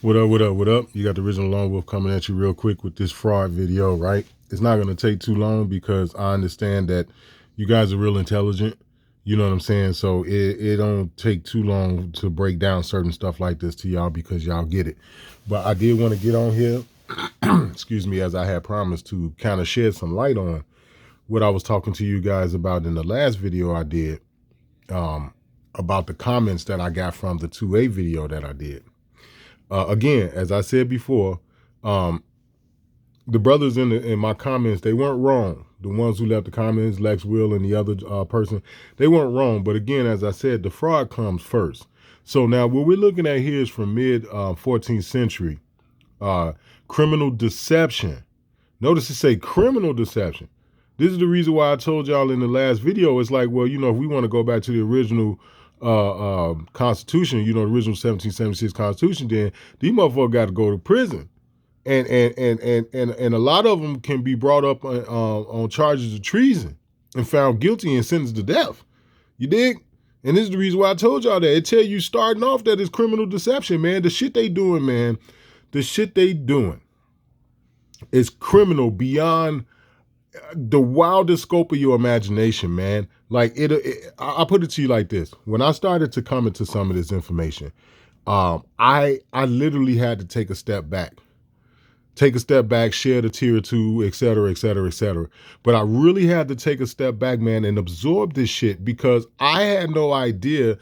What up, what up, what up? You got the original Lone Wolf coming at you real quick with this fraud video, right? It's not going to take too long because I understand that you guys are real intelligent. You know what I'm saying? So it don't take too long to break down certain stuff like this to y'all because y'all get it. But I did want to get on here, excuse me, as I had promised to kind of shed some light on what I was talking to you guys about in the last video I did, about the comments that I got from the 2A video that I did. Again, as I said before, the brothers in my comments, they weren't wrong. The ones who left the comments, Lex Will and the other person, they weren't wrong. But again, as I said, the fraud comes first. So now what we're looking at here is from mid 14th century, criminal deception. Notice it say criminal deception. This is the reason why I told y'all in the last video, it's like, well, you know, if we want to go back to the original Constitution, you know, the original 1776 Constitution, then these motherfuckers got to go to prison. And a lot of them can be brought up on charges of treason and found guilty and sentenced to death. You dig? And this is the reason why I told y'all that. It tell you starting off that it's criminal deception, man. The shit they doing, man. The shit they doing is criminal beyond the wildest scope of your imagination, man. Like I put it to you like this. When I started to come into some of this information, I literally had to take a step back. Shed a tear or two, et cetera, et cetera, et cetera. But I really had to take a step back, man, and absorb this shit because I had no idea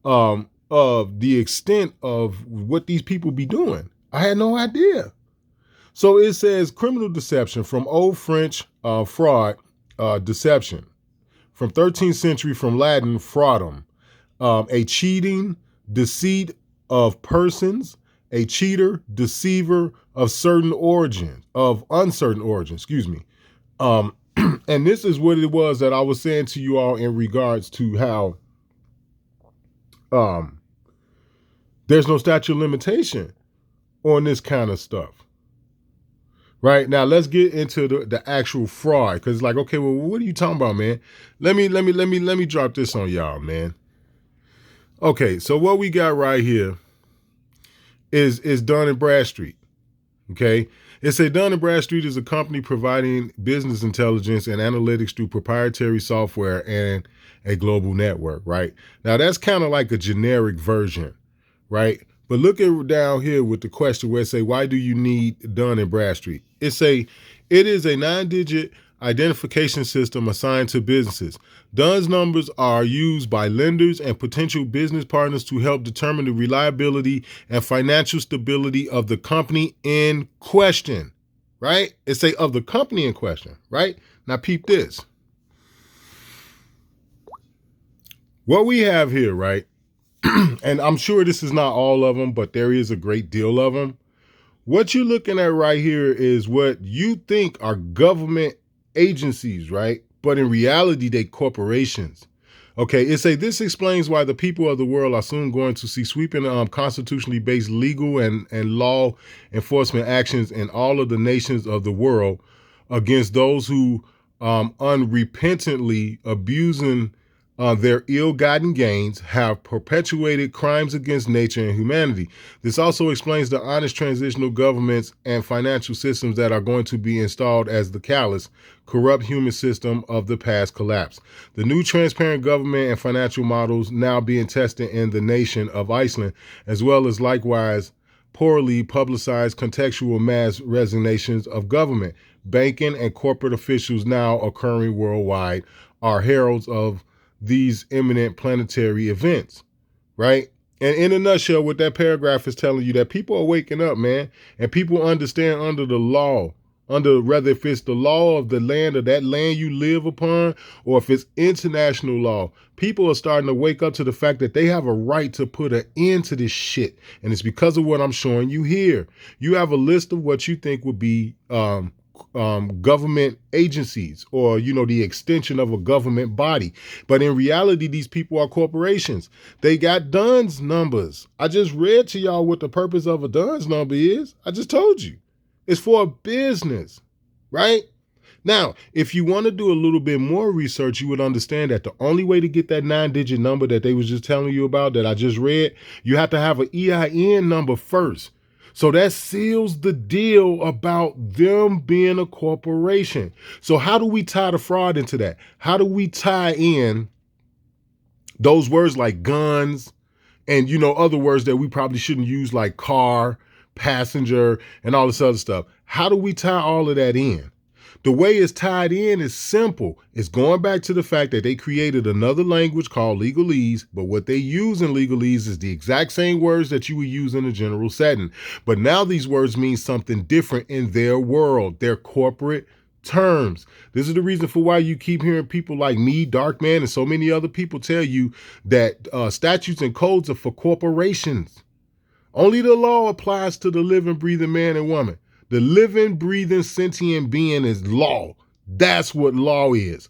of the extent of what these people be doing. I had no idea. So it says criminal deception from Old French fraud, deception. From 13th century, from Latin, fraudum, a cheating, deceit of persons, a cheater, deceiver of certain origin, of uncertain origin, excuse me. And this is what it was that I was saying to you all in regards to how there's no statute of limitation on this kind of stuff. Right now, let's get into the actual fraud because it's like, okay, well, what are you talking about, man? Let me drop this on y'all, man. Okay, so what we got right here is Dun & Bradstreet. Okay, it's a Dun & Bradstreet is a company providing business intelligence and analytics through proprietary software and a global network. Right now, that's kind of like a generic version, right? But look at down here with the question where it say, why do you need Dun & Bradstreet? It is a 9-digit identification system assigned to businesses. Dun's numbers are used by lenders and potential business partners to help determine the reliability and financial stability of the company in question, right? It say of the company in question, right? Now peep this. What we have here, right? And I'm sure this is not all of them, but there is a great deal of them. What you're looking at right here is what you think are government agencies, right? But in reality, they corporations. Okay, it say this explains why the people of the world are soon going to see sweeping constitutionally based legal and law enforcement actions in all of the nations of the world against those who unrepentantly abusing their ill-gotten gains have perpetuated crimes against nature and humanity. This also explains the honest transitional governments and financial systems that are going to be installed as the callous, corrupt human system of the past collapse. The new transparent government and financial models now being tested in the nation of Iceland, as well as likewise poorly publicized contextual mass resignations of government, banking, and corporate officials now occurring worldwide are heralds of these imminent planetary events, right? And in a nutshell, what that paragraph is telling you that people are waking up, man, and people understand under the law, whether if it's the law of the land or that land you live upon, or if it's international law, people are starting to wake up to the fact that they have a right to put an end to this shit. And it's because of what I'm showing you here. You have a list of what you think would be government agencies or, you know, the extension of a government body. But in reality, these people are corporations. They got DUNS numbers. I just read to y'all what the purpose of a DUNS number is. I just told you. It's for a business, right? Now, if you want to do a little bit more research, you would understand that the only way to get that 9-digit number that they was just telling you about that I just read, you have to have an EIN number first. So that seals the deal about them being a corporation. So how do we tie the fraud into that? How do we tie in those words like guns and, other words that we probably shouldn't use like car, passenger, and all this other stuff? How do we tie all of that in? The way it's tied in is simple. It's going back to the fact that they created another language called legalese, but what they use in legalese is the exact same words that you would use in a general setting. But now these words mean something different in their world, their corporate terms. This is the reason for why you keep hearing people like me, Darkman, and so many other people tell you that statutes and codes are for corporations. Only the law applies to the living, breathing man and woman. The living, breathing, sentient being is law. That's what law is.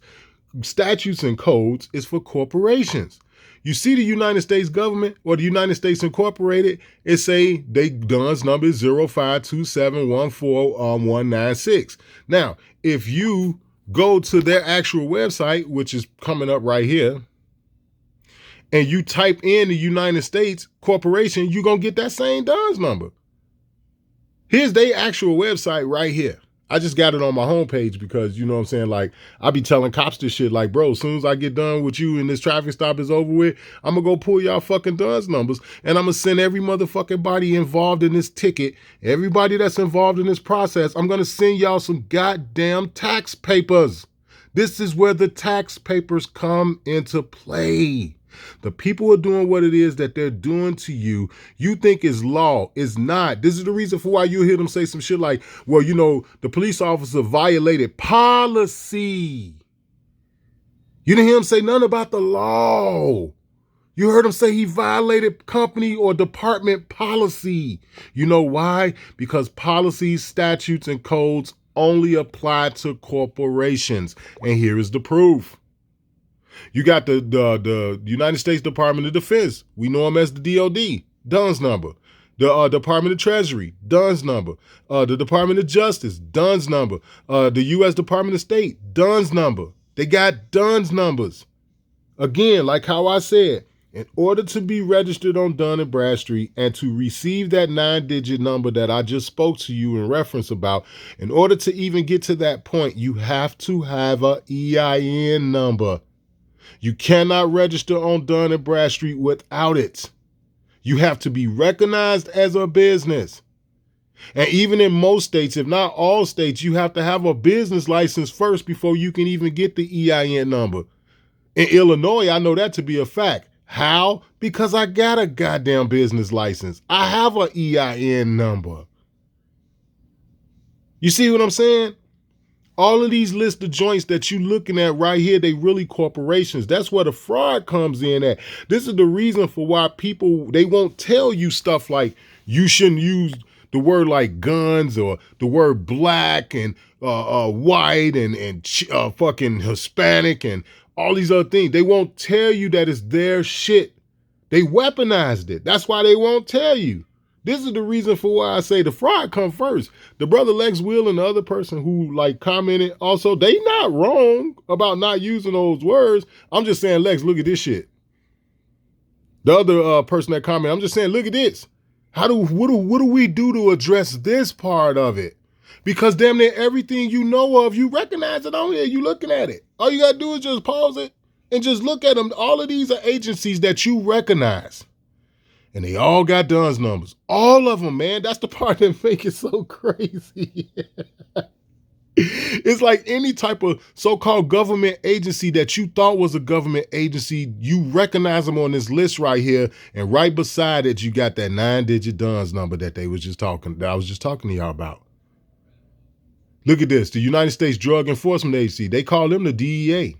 Statutes and codes is for corporations. You see the United States government or the United States Incorporated, it say they DUNS number is 0527141196. Now, if you go to their actual website, which is coming up right here, and you type in the United States Corporation, you're going to get that same DUNS number. Here's their actual website right here. I just got it on my homepage because, you know what I'm saying, like, I be telling cops this shit like, bro, as soon as I get done with you and this traffic stop is over with, I'm going to go pull y'all fucking DUNS numbers and I'm going to send every motherfucking body involved in this ticket, everybody that's involved in this process, I'm going to send y'all some goddamn tax papers. This is where the tax papers come into play. The people are doing what it is that they're doing to you. You think is law. It's not. This is the reason for why you hear them say some shit like, well, the police officer violated policy. You didn't hear him say nothing about the law. You heard him say he violated company or department policy. You know why? Because policies, statutes, and codes only apply to corporations. And here is the proof. You got the United States Department of Defense. We know them as the DOD, DUNS number. The Department of Treasury, DUNS number. The Department of Justice, DUNS number. The U.S. Department of State, DUNS number. They got DUNS numbers. Again, like how I said, in order to be registered on Dun & Bradstreet and to receive that 9-digit number that I just spoke to you in reference about, in order to even get to that point, you have to have a EIN number. You cannot register on Dun & Bradstreet without it. You have to be recognized as a business. And even in most states, if not all states, you have to have a business license first before you can even get the EIN number. In Illinois, I know that to be a fact. How? Because I got a goddamn business license. I have an EIN number. You see what I'm saying? All of these list of joints that you looking at right here, they really corporations. That's where the fraud comes in at. This is the reason for why people, they won't tell you stuff like you shouldn't use the word like guns or the word black and white and fucking Hispanic and all these other things. They won't tell you that it's their shit. They weaponized it. That's why they won't tell you. This is the reason for why I say the fraud come first. The brother Lex Will and the other person who commented also, they not wrong about not using those words. I'm just saying, Lex, look at this shit. The other person that commented, I'm just saying, look at this. What do we do to address this part of it? Because damn near everything you know of, you recognize it on here. You looking at it. All you gotta do is just pause it and just look at them. All of these are agencies that you recognize. And they all got DUNS numbers. All of them, man. That's the part that makes it so crazy. It's like any type of so-called government agency that you thought was a government agency, you recognize them on this list right here. And right beside it, you got that 9-digit DUNS number that I was just talking to y'all about. Look at this. The United States Drug Enforcement Agency. They call them the DEA.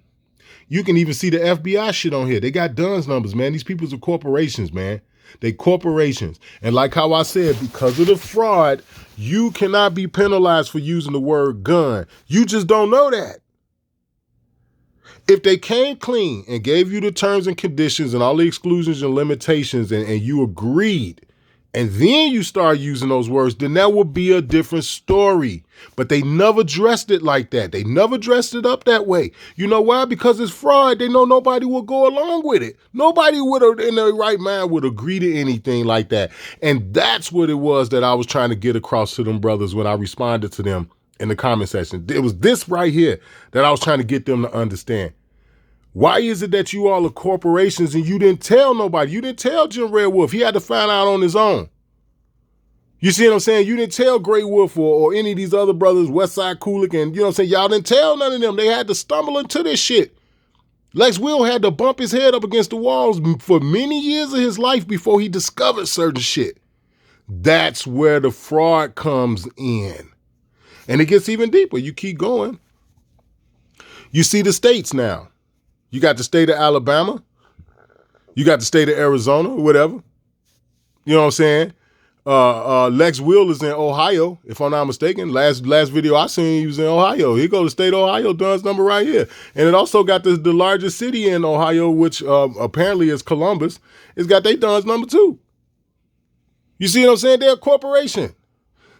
You can even see the FBI shit on here. They got DUNS numbers, man. These people's are corporations, man. They corporations. And like how I said, because of the fraud, you cannot be penalized for using the word gun. You just don't know that. If they came clean and gave you the terms and conditions and all the exclusions and limitations and you agreed and then you start using those words, then that would be a different story. But they never dressed it like that. They never dressed it up that way. You know why? Because it's fraud. They know nobody will go along with it. Nobody would have, in their right mind, would agree to anything like that. And that's what it was that I was trying to get across to them brothers when I responded to them in the comment section. It was this right here that I was trying to get them to understand. Why is it that you all are corporations and you didn't tell nobody? You didn't tell Jim Red Wolf. He had to find out on his own. You see what I'm saying? You didn't tell Grey Wolf or any of these other brothers, Westside Cooligan. You know what I'm saying? Y'all didn't tell none of them. They had to stumble into this shit. Lex Will had to bump his head up against the walls for many years of his life before he discovered certain shit. That's where the fraud comes in. And it gets even deeper. You keep going. You see the states now. You got the state of Alabama. You got the state of Arizona or whatever. You know what I'm saying? Lex Will is in Ohio, if I'm not mistaken. Last video I seen, he was in Ohio. Here goes the state of Ohio, DUNS number right here. And it also got the largest city in Ohio, which apparently is Columbus. It's got their DUNS number too. You see what I'm saying? They're a corporation.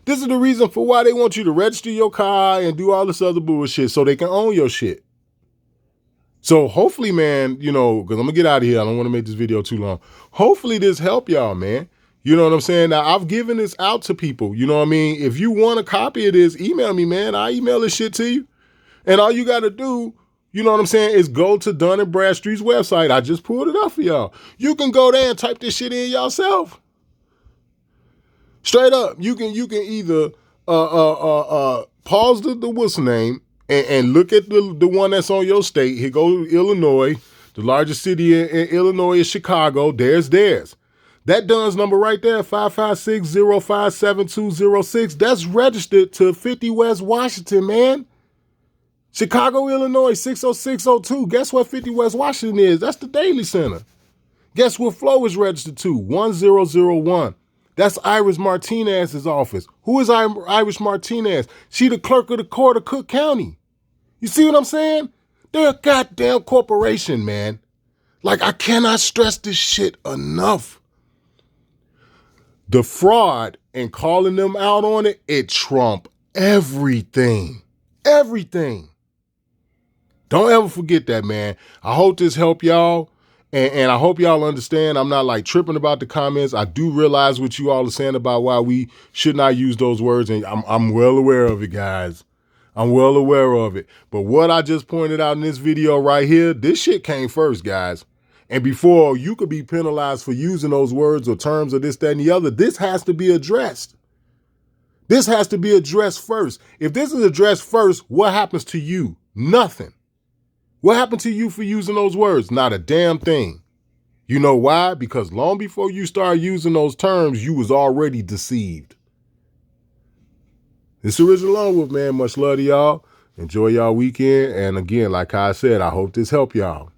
This is the reason for why they want you to register your car and do all this other bullshit so they can own your shit. So hopefully, man, you know, because I'm going to get out of here. I don't want to make this video too long. Hopefully this help y'all, man. You know what I'm saying? Now, I've given this out to people. You know what I mean? If you want a copy of this, email me, man. I'll email this shit to you. And all you got to do, you know what I'm saying, is go to Dun & Bradstreet's website. I just pulled it up for y'all. You can go there and type this shit in yourself. Straight up. You can either pause the what's the name and look at the one that's on your state. Here go Illinois. The largest city in Illinois is Chicago. There's theirs. That DUNS number right there, 556-057206, that's registered to 50 West Washington, man. Chicago, Illinois, 60602. Guess what 50 West Washington is? That's the Daily Center. Guess what Flo is registered to? 1001. That's Iris Martinez's office. Who is Iris Martinez? She the clerk of the court of Cook County. You see what I'm saying? They're a goddamn corporation, man. Like, I cannot stress this shit enough. The fraud and calling them out on it, it trump everything. Everything. Don't ever forget that, man. I hope this helped y'all. And I hope y'all understand I'm not like tripping about the comments. I do realize what you all are saying about why we should not use those words. And I'm well aware of it, guys. I'm well aware of it. But what I just pointed out in this video right here, this shit came first, guys. And before you could be penalized for using those words or terms or this, that, and the other, this has to be addressed. This has to be addressed first. If this is addressed first, what happens to you? Nothing. What happened to you for using those words? Not a damn thing. You know why? Because long before you start using those terms, you was already deceived. It's Original Lone Wolf, man. Much love to y'all. Enjoy y'all weekend. And again, like I said, I hope this helped y'all.